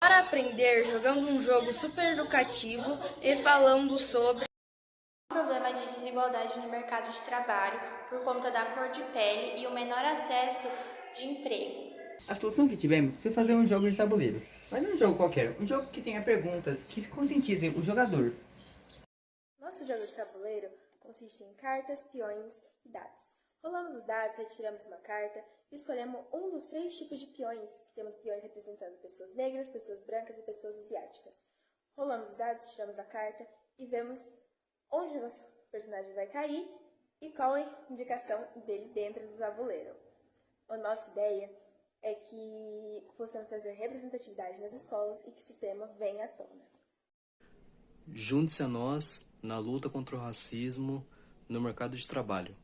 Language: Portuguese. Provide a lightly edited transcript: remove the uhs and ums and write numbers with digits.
Para aprender jogando um jogo super educativo e falando sobre o problema de desigualdade no mercado de trabalho por conta da cor de pele e o menor acesso de emprego. A solução que tivemos foi fazer um jogo de tabuleiro. Mas não um jogo qualquer, um jogo que tenha perguntas que conscientizem o jogador. Nosso jogo de tabuleiro consiste em cartas, peões e dados. Rolamos os dados, retiramos uma carta e escolhemos um dos 3 tipos de peões. Temos peões representando pessoas negras, pessoas brancas e pessoas asiáticas. Rolamos os dados, tiramos a carta e vemos onde o nosso personagem vai cair e qual a indicação dele dentro do tabuleiro. A nossa ideia é que possamos trazer representatividade nas escolas e que esse tema venha à tona. Junte-se a nós na luta contra o racismo no mercado de trabalho.